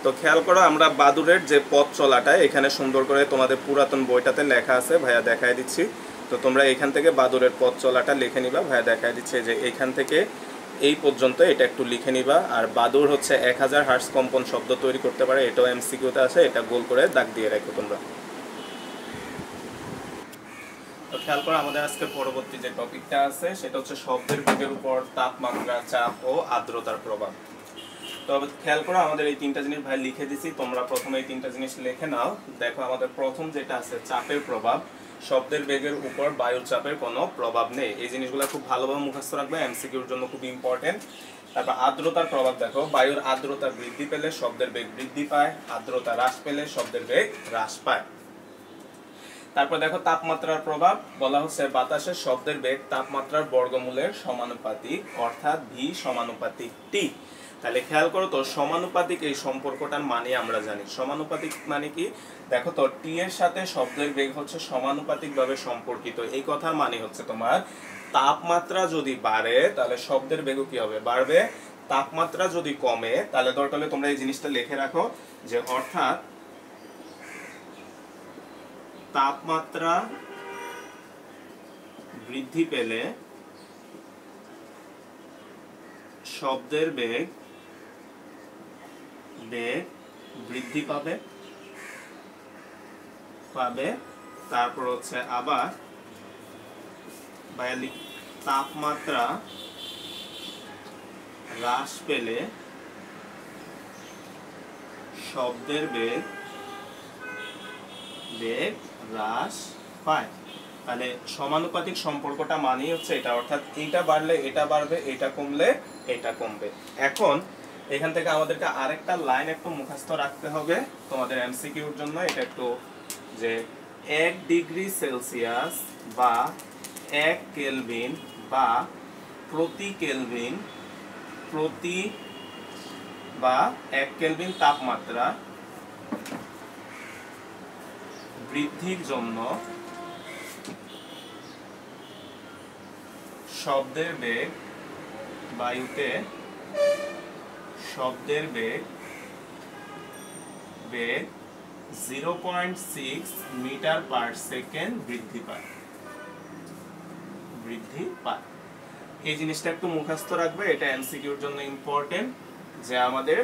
তো খেয়াল করো আমরা বাদুড়ের যে পথ চলাটা এখানে সুন্দর করে তোমাদের পুরাতন বইটাতে লেখা আছে, ভাইয়া দেখায় দিচ্ছি। তো তোমরা এখান থেকে বাদুড়ের পথ চলাটা লিখে নিবা, ভাইয়া দেখায় দিচ্ছে যে এখান থেকে এই পর্যন্ত এটা একটু লিখে নিবা। আর বাদুড় হচ্ছে 1000 হার্টজ কম্পন শব্দ তৈরি করতে পারে, এটাও এমসিকিউতে আছে, এটা গোল করে দাগ দিয়ে রাখো তোমরা। তো খেয়াল করো আমাদের আজকে পরবর্তী যে টপিকটা আছে সেটা হচ্ছে শব্দের বেগের উপর তাপমাত্রা, চাপ ও আর্দ্রতার প্রভাব। তো খেয়াল করো আমাদের এই তিনটা জিনিস ভাই লিখে দিছি, তোমরা প্রথমে এই তিনটা জিনিস লিখে নাও। দেখো আমাদের প্রথম যেটা আছে চাপের প্রভাব, শব্দের বেগের উপর বায়ুর চাপের কোনো প্রভাব নেই। এই জিনিসগুলো খুব ভালোভাবে মুখস্থ রাখবে, এমসিকিউর জন্য খুব ইম্পর্টেন্ট। তারপর আর্দ্রতার প্রভাব, দেখো বায়ুর আর্দ্রতা বৃদ্ধি পেলে শব্দের বেগ বৃদ্ধি পায়, আর্দ্রতা হ্রাস পেলে শব্দের বেগ হ্রাস পায়। তারপর দেখো তাপমাত্রার প্রভাব, বলা হচ্ছে বাতাসের শব্দের বেগ তাপমাত্রার বর্গমূলের সমানুপাতিক, অর্থাৎ ভি সমানুপাতিক টি। তাহলে খেয়াল করো তো সমানুপাতিক এই সম্পর্কটার মানে আমরা জানি। সমানুপাতিক মানে কি? দেখো তো টি এর সাথে শব্দের বেগ হচ্ছে সমানুপাতিকভাবে সম্পর্কিত। এই কথার মানে হচ্ছে তোমার তাপমাত্রা যদি বাড়ে তাহলে শব্দের বেগও কি হবে? বাড়বে। তাপমাত্রা যদি কমে তাহলে দরকার হলে তোমরা এই জিনিসটা লিখে রাখো যে অর্থাৎ তাপমাত্রা বৃদ্ধি পেলে শব্দের বেগ বৃদ্ধি পাবে। তারপর হচ্ছে আবার তাপমাত্রা হ্রাস পেলে শব্দের বেগ হ্রাস পায়। তাহলে সমানুপাতিক সম্পর্কটা মানেই হচ্ছে এটা, অর্থাৎ এটা বাড়লে এটা বাড়বে, এটা কমলে এটা কমবে। এখন এখান থেকে আমাদেরকে আরেকটা লাইন একটু মুখস্থ রাখতে হবে তোমাদের এমসিকিউর জন্য। এটা একটু যে 1 ডিগ্রি সেলসিয়াস বা 1 কেলভিন বা প্রতি কেলভিন বা 1 কেলভিন তাপমাত্রা বৃদ্ধির জন্য শব্দের বেগ বায়ুতে শব্দের বেগ 0.6 মিটার পার সেকেন্ড বৃদ্ধি পায়। এই জিনিসটা একটু মুখস্থ রাখবে, এটা এমসিকিউর জন্য ইম্পর্টেন্ট। যে আমাদের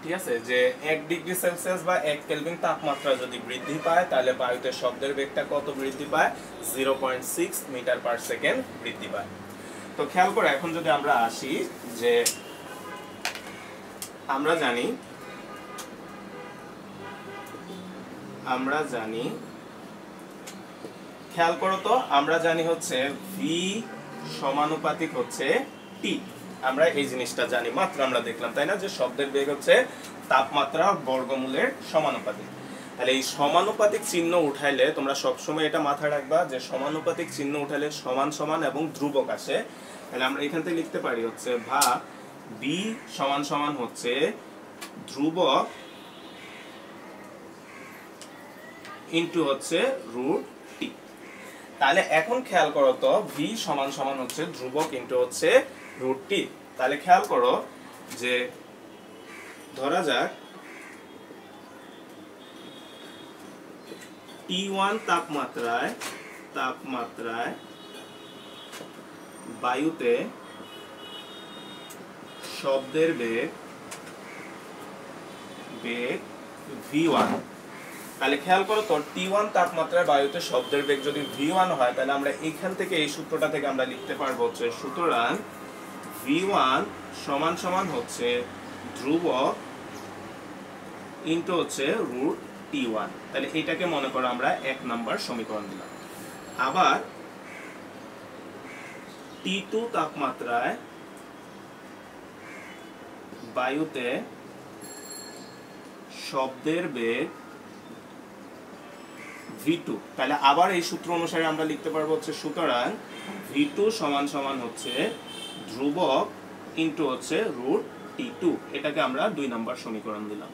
ঠিক আছে যে 1 ডিগ্রি সেলসিয়াস বা 1 কেলভিন তাপমাত্রা যদি বৃদ্ধি পায় তাহলে বায়ুতে শব্দের বেগটা কত বৃদ্ধি পায়? 0.6 মিটার পার সেকেন্ড বৃদ্ধি পায়। তো খেয়াল করে এখন যদি আমরা আসি যে আমরা জানি খেয়াল করো তো আমরা জানি হচ্ছে ভি সমানুপাতিক হচ্ছে টি। আমরা এই জিনিসটা জানি, মাত্র আমরা দেখলাম তাই না, যে শব্দের বেগ হচ্ছে তাপমাত্রা বর্গমূলের সমানুপাতিক। তাহলে এই সমানুপাতিক চিহ্ন উঠাইলে তোমরা সবসময় এটা মাথায় রাখবা যে সমানুপাতিক চিহ্ন উঠাইলে সমান সমান এবং ধ্রুবক আসে। তাহলে আমরা এখান থেকে লিখতে পারি হচ্ছে ভাগ বি সমান সমান হচ্ছে ধ্রুবক ইনটু হচ্ছে রুট টি। তাহলে এখন খেয়াল করো তো ভি সমান সমান হচ্ছে ধ্রুবক ইনটু হচ্ছে রুট টি। তাহলে খেয়াল করো যে ধরা যাক T1 তাপমাত্রায় বায়ুতে শব্দের বেগ v1। তাহলে খেয়াল করো তো T1 তাপমাত্রায় বায়ুতে শব্দের বেগ যদি v1 হয় তাহলে আমরা এখান থেকে এই সূত্রটা থেকে আমরা লিখতে পারবো হচ্ছে সুতরাং v1 সমান সমান হচ্ছে ধ্রুবক ইনটু হচ্ছে রুট T1। তাহলে এটাকে মনে করো আমরা 1 নাম্বার সমীকরণ দিলাম। আবার T2 তাপমাত্রায় বায়ুতে শব্দের বেগ v2, তাহলে আবার এই সূত্র অনুসারে আমরা লিখতে পারবো হচ্ছে সুতরাং v2 সমান সমান হচ্ছে ধ্রুবক ইনটু হচ্ছে রুট t2। এটাকে আমরা 2 নম্বর সমীকরণ দিলাম।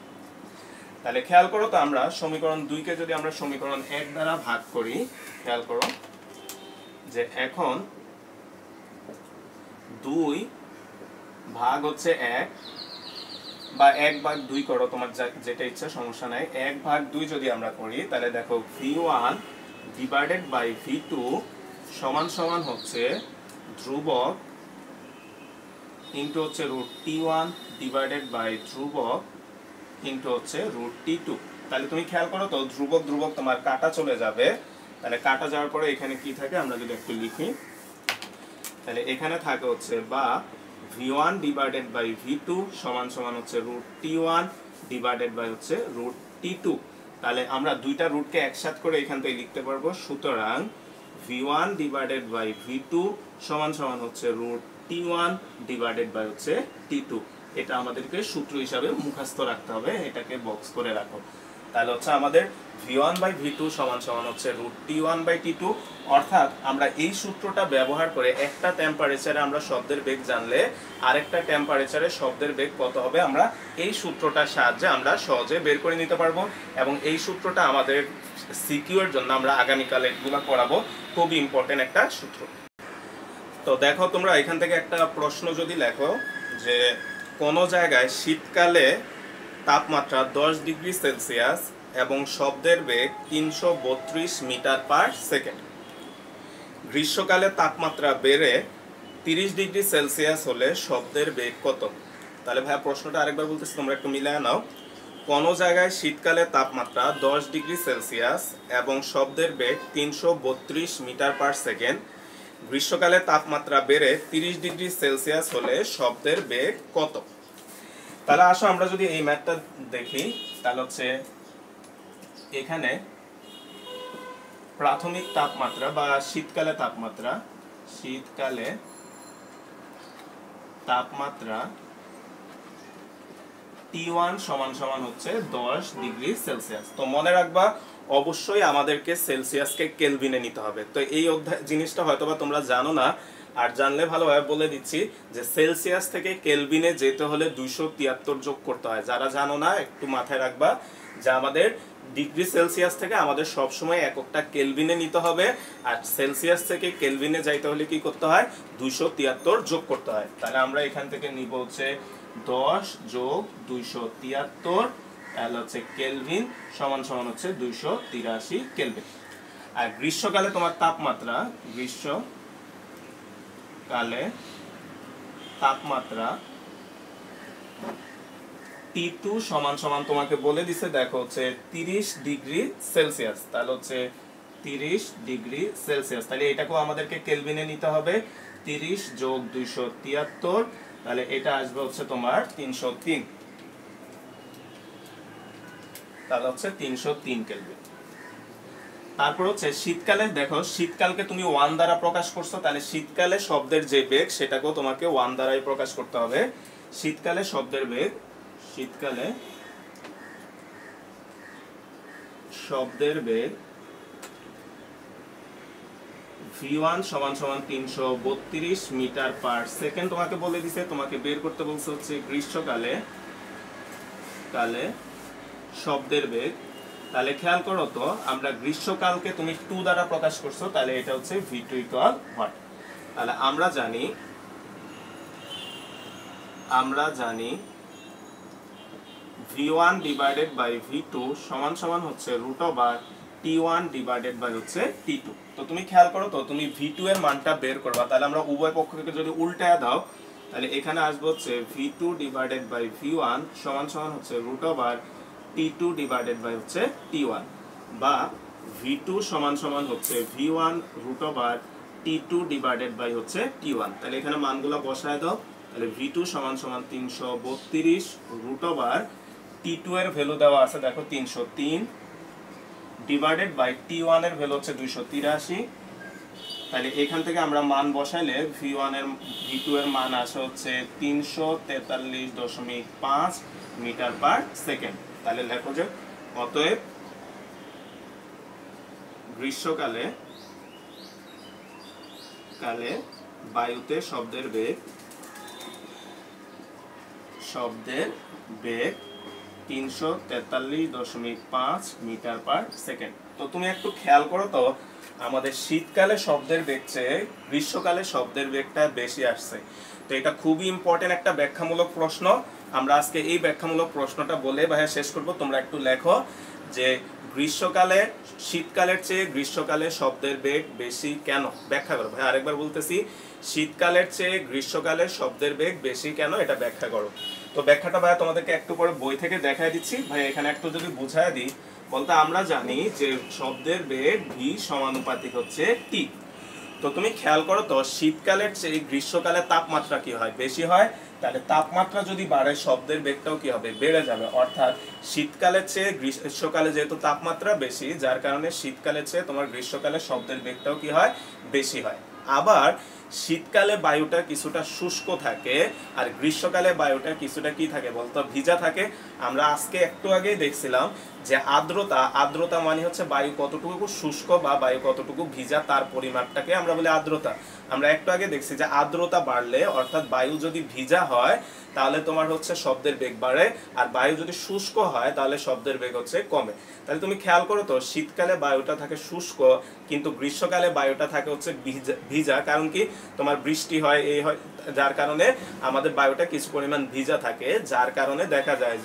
তাহলে খেয়াল করো তো, আমরা সমীকরণ 2 কে যদি আমরা সমীকরণ 1 দ্বারা ভাগ করি, খেয়াল করো যে এখন 2 ভাগ হচ্ছে 1 বা 1 ভাগ 2 করো, তোমার যেটা ইচ্ছা, সমস্যা নাই। 1 ভাগ 2 যদি আমরা করি তাহলে দেখো v1 ডিভাইডেড বাই v2 সমান সমান হচ্ছে ধ্রুবক ইনটু হচ্ছে রুট t1 ডিভাইডেড বাই ধ্রুবক ইনটু হচ্ছে রুট t2। তাহলে তুমি খেয়াল করো তো, ধ্রুবক ধ্রুবক তোমার কাটা চলে যাবে, তাহলে কাটা যাওয়ার পরে এখানে কি থাকে আমরা যদি একটু লিখি, তাহলে এখানে থাকে হচ্ছে বা v1 ডিভাইডেড বাই v2 সমান সমান হচ্ছে রুট t1 ডিভাইডেড বাই হচ্ছে রুট t2। তাহলে আমরা দুইটা রুটকে একসাথে করে এখান থেকে লিখতে পারবো, সুতরাং v1 ডিভাইডেড বাই v2 সমান সমান হচ্ছে রুট t1 ডিভাইডেড বাই হচ্ছে t2। এটা আমাদেরকে সূত্র হিসাবে মুখস্থ রাখতে হবে, এটাকে বক্স করে রাখো। তাহলে হচ্ছে আমাদের v1 বাই v2 সমান সমান হচ্ছে রুট t1 বাই t2। অর্থাৎ আমরা এই সূত্রটা ব্যবহার করে একটা টেম্পারেচারে আমরা শব্দের বেগ জানলে আরেকটা টেম্পারেচারে শব্দের বেগ কত হবে আমরা এই সূত্রটার সাহায্যে আমরা সহজে বের করে নিতে পারবো। এবং এই সূত্রটা আমাদের সিকিউ এর জন্য আমরা আগামীকালে এগুলো করাবো, খুবই ইম্পর্টেন্ট একটা সূত্র। তো দেখো তোমরা এখান থেকে একটা প্রশ্ন যদি লেখো যে কোন জায়গায় শীতকালে তাপমাত্রা 10 ডিগ্রি সেলসিয়াস এবং শব্দের বেগ 332 মিটার পার সেকেন্ড, গ্রীষ্মকালে তাপমাত্রা বেড়ে 30 ডিগ্রি সেলসিয়াস হলে শব্দের বেগ কত? তাহলে ভাই প্রশ্নটা আরেকবার বলতেছি, তোমরা একটু মিলায় নাও। কোন জায়গায় শীতকালে তাপমাত্রা 10 ডিগ্রি সেলসিয়াস এবং শব্দের বেগ 332 মিটার পার সেকেন্ড, গ্রীষ্মকালে তাপমাত্রা বেড়ে 30 ডিগ্রি সেলসিয়াস হলে শব্দের বেগ কত? তাহলে আসো আমরা যদি এই ম্যাথটা দেখি, তাহলে হচ্ছে এখানে প্রাথমিক তাপমাত্রা বা শীতকালে তাপমাত্রা T1 সমান সমান হচ্ছে 10 ডিগ্রি সেলসিয়াস। তো মনে রাখবা অবশ্যই আমাদেরকে সেলসিয়াসকে কেলভিনে নিতে হবে। তো এই জিনিসটা হয়তোবা তোমরা জানো না, আর জানলে ভালোভাবে বলে দিচ্ছি যে সেলসিয়াস থেকে কেলভিনে যেতে হলে 273 যোগ করতে হয়। যারা জানো না একটু মাথায় রাখবা যে আমাদের ডিগ্রি সেলসিয়াস থেকে আমাদের সব সময় এককটা কেলভিনে নিতে হবে, আর সেলসিয়াস থেকে কেলভিনে যাইতে হলে কি করতে হয় 273 যোগ করতে হয়। তাহলে আমরা এখান থেকে নিব হচ্ছে 10 যোগ 273, তাহলে হচ্ছে কেলভিন সমান সমান হচ্ছে 283 কেলভিন। আর গ্রীষ্মকালে তোমার তাপমাত্রা T2 সমান সমান তোমাকে বলে দিছে, দেখো হচ্ছে 30 ডিগ্রি সেলসিয়াস। তাহলে হচ্ছে 30 ডিগ্রি সেলসিয়াস, তাহলে এটাকেও আমাদেরকে কেলভিনে নিতে হবে। 30 যোগ 273, তাহলে এটা আসবে হচ্ছে তোমার 303, তাহলে হচ্ছে 303 কেলভিন। তারপর হচ্ছে শীতকালে, দেখো শীতকালকে তুমি 1 দ্বারা প্রকাশ করছো, তাহলে শীতকালে শব্দের যে বেগ সেটাকেও তোমাকে 1 দ্বারাই প্রকাশ করতে হবে। শীতকালে শব্দের বেগ v1 সমান সমান 332 মিটার পার সেকেন্ড তোমাকে বলে দিছে। তোমাকে বের করতে বলছে হচ্ছে গ্রীষ্মকালে শব্দের বেগ। তাহলে খেয়াল করো তো, আমরা গ্রীষ্মকালকে তুমি 2 দ্বারা প্রকাশ করছো, তাহলে এটা হচ্ছে v2 ইকুয়াল হোয়াট? তাহলে আমরা জানি v1 ডিভাইডেড বাই v2 সমান সমান হচ্ছে root over t1 divided by হচ্ছে t2। তো তুমি খেয়াল করো তো, তুমি v2 এর মানটা বের করবা, তাহলে আমরা উভয় পক্ষকে যদি উল্টায় দাও তাহলে এখানে আসবে হচ্ছে v2 ডিভাইডেড বাই v1 সমান সমান হচ্ছে root over t2 divided by হচ্ছে t1, বা v2 সমান সমান হচ্ছে v1 root over t2 divided by হচ্ছে t1। তাহলে এখানে মানগুলো বসায় দাও, তাহলে v2 সমান সমান 332 রুট ওভার t2 এর ভ্যালু দেওয়া আছে দেখো 303 ডিভাইডেড বাই t1 এর ভ্যালু হচ্ছে 283, তাহলে এখান থেকে আমরা মান বসাইলে V2 এর মান আসে হচ্ছে 343.5 মিটার পার সেকেন্ড। তাহলে লেখো যে অতএব গ্রীষ্মকালে বায়ুতে শব্দের বেগ 343.5 মিটার পার সেকেন্ড। তো তুমি একটু খেয়াল করো তো, আমাদের শীতকালে শব্দের বেগ চেয়ে গ্রীষ্মকালে শব্দের বেগটা বেশি আসছে। তো এটা খুবই ইম্পর্টেন্ট একটা ব্যাখ্যামূলক প্রশ্ন। আমরা আজকে এই ব্যাখ্যামূলক প্রশ্নটা বলে ভাইয়া শেষ করব। তোমরা একটু লেখো যে শীতকালের চেয়ে গ্রীষ্মকালে শব্দের বেগ বেশি কেন, ব্যাখ্যা করো। ভাই আরেকবার বলতেছি, শীতকালের চেয়ে গ্রীষ্মকালে শব্দের বেগ বেশি কেন, এটা ব্যাখ্যা করো। তো ব্যাখ্যাটা ভাইয়া তোমাদেরকে একটু পরে বই থেকে দেখাই দিচ্ছি। ভাই এখানে একটু যদি বুঝায় দিই, বলতে আমরা জানি যে শব্দের বেগ v সমানুপাতিক হচ্ছে t। তো তুমি খেয়াল করো তো, শীতকালের চেয়ে গ্রীষ্মকালে তাপমাত্রা কি হয়, বেশি হয়। তাহলে তাপমাত্রা যদি বাড়ে শব্দের বেগটাও কি হবে, বেড়ে যাবে। অর্থাৎ শীতকালের চেয়ে গ্রীষ্মকালে যেহেতু তাপমাত্রা বেশি, যার কারণে শীতকালের চেয়ে তোমার গ্রীষ্মকালে শব্দের বেগটাও কি হয়, বেশি হয়। আবার শীতকালে বায়ুটা কিছুটা শুষ্ক থাকে, আর গ্রীষ্মকালে বায়ুটা কিছুটা কি থাকে বলতো, ভিজা থাকে। আমরা আজকে একটু আগেই দেখছিলাম যে আর্দ্রতা মানে হচ্ছে বায়ু কতটুকু শুষ্ক বা বায়ু কতটুকু ভিজা, তার পরিমাপটাকে আমরা বলি আর্দ্রতা। আমরা একটু আগে দেখছি যে আর্দ্রতা বাড়লে, অর্থাৎ বায়ু যদি ভিজা হয় তাহলে তোমার হচ্ছে শব্দের বেগ বাড়ে, আর বায়ু যদি শুষ্ক হয় তাহলে শব্দের বেগ হচ্ছে কমে। তাহলে তুমি খেয়াল করো তো, শীতকালে বায়ুটা থাকে শুষ্ক, কিন্তু গ্রীষ্মকালে বায়ুটা থাকে হচ্ছে ভিজা। কারণ কি, তোমার বৃষ্টি হয়, এই হয়, যার কারণে আমাদের বায়ুটা কিছু পরিমাণ ভিজা থাকে। যার কারণে দেখা যায়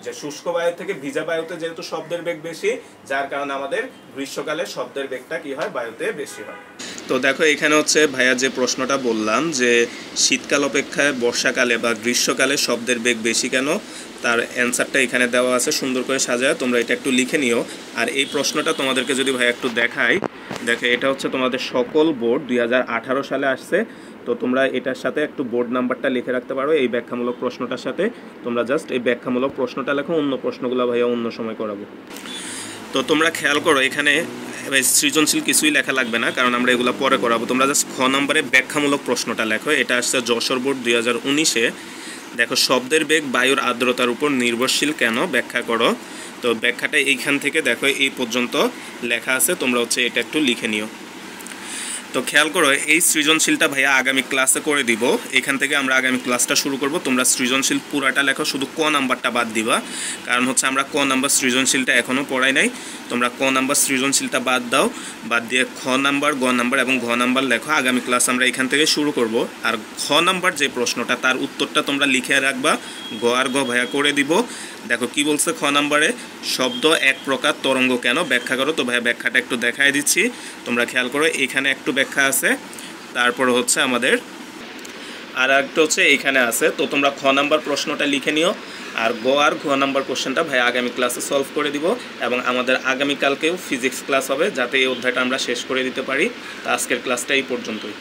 যে শুষ্ক বায়ু থেকে ভিজা বায়ুতে যেহেতু শব্দের বেগ বেশি, যার কারণে আমাদের গ্রীষ্মকালে শব্দের বেগটা কি হয়, বায়ুতে বেশি হয়। তো দেখো এখানে হচ্ছে ভাইয়া যে প্রশ্নটা বললাম যে শীতকাল অপেক্ষায় বর্ষাকালে বা গ্রীষ্মকালে শব্দের বেগ বেশি কেন, তার অ্যান্সারটা এখানে দেওয়া আছে, সুন্দর করে সাজায় তোমরা এটা একটু লিখে নিও। আর এই প্রশ্নটা তোমাদেরকে যদি ভাইয়া একটু দেখাই, দেখো এটা হচ্ছে তোমাদের সকল বোর্ড 2018 সালে আসছে। তো তোমরা এটার সাথে একটু বোর্ড নাম্বারটা লিখে রাখতে পারো। এই ব্যাখ্যামূলক প্রশ্নটার সাথে তোমরা জাস্ট এই ব্যাখ্যামূলক প্রশ্নটা লেখো, অন্য প্রশ্নগুলো ভাইয়া অন্য সময় করাবো। তো তোমরা খেয়াল করো, এখানে সৃজনশীল কিছুই লেখা লাগবে না, কারণ আমরা এগুলো পরে করাবো। তোমরা জাস্ট খ নম্বরে ব্যাখ্যামূলক প্রশ্নটা লেখো। এটা আসছে যশোর বোর্ড 2019-এ। দেখো, শব্দের বেগ বায়ুর আর্দ্রতার উপর নির্ভরশীল কেন, ব্যাখ্যা করো। তো ব্যাখ্যাটা এইখান থেকে দেখো এই পর্যন্ত লেখা আছে, তোমরা হচ্ছে এটা একটু লিখে নিও। তো খেয়াল করো, এই সৃজনশীলটা ভাইয়া আগামী ক্লাসে করে দিব। এখান থেকে আমরা আগামী ক্লাসটা শুরু করব। তোমরা সৃজনশীল পুরাটা লেখো, শুধু ক নাম্বারটা বাদ দিবা, কারণ হচ্ছে আমরা ক নাম্বার সৃজনশীলটা এখনও পড়াই নাই। তোমরা ক নাম্বার সৃজনশীলটা বাদ দাও, বাদ দিয়ে খ নাম্বার, গ নাম্বার এবং ঘ নাম্বার লেখো। আগামী ক্লাস আমরা এখান থেকে শুরু করব। আর খ নাম্বার যে প্রশ্নটা, তার উত্তরটা তোমরা লিখে রাখবা। গ আর গ ভাইয়া করে দিব। দেখো কি বলছে খ নাম্বারে, শব্দ এক প্রকার তরঙ্গ কেন, ব্যাখ্যা করো। তো ভাইয়া ব্যাখ্যাটা একটু দেখাই দিচ্ছি, তোমরা খেয়াল করো। এখানে একটু ব্যাখ্যা আছে, তারপর হচ্ছে আমাদের আর একটা হচ্ছে এইখানে আছে। তো তোমরা খ নাম্বার প্রশ্নটা লিখে নিও, আর গ আর ঘ নাম্বার কোশ্চেনটা ভাই আগামী ক্লাসে সলভ করে দিব। এবং আমাদের আগামীকালকেও ফিজিক্স ক্লাস হবে, যাতে এই অধ্যায়টা আমরা শেষ করে দিতে পারি। তো আজকের ক্লাসটা এই পর্যন্তই।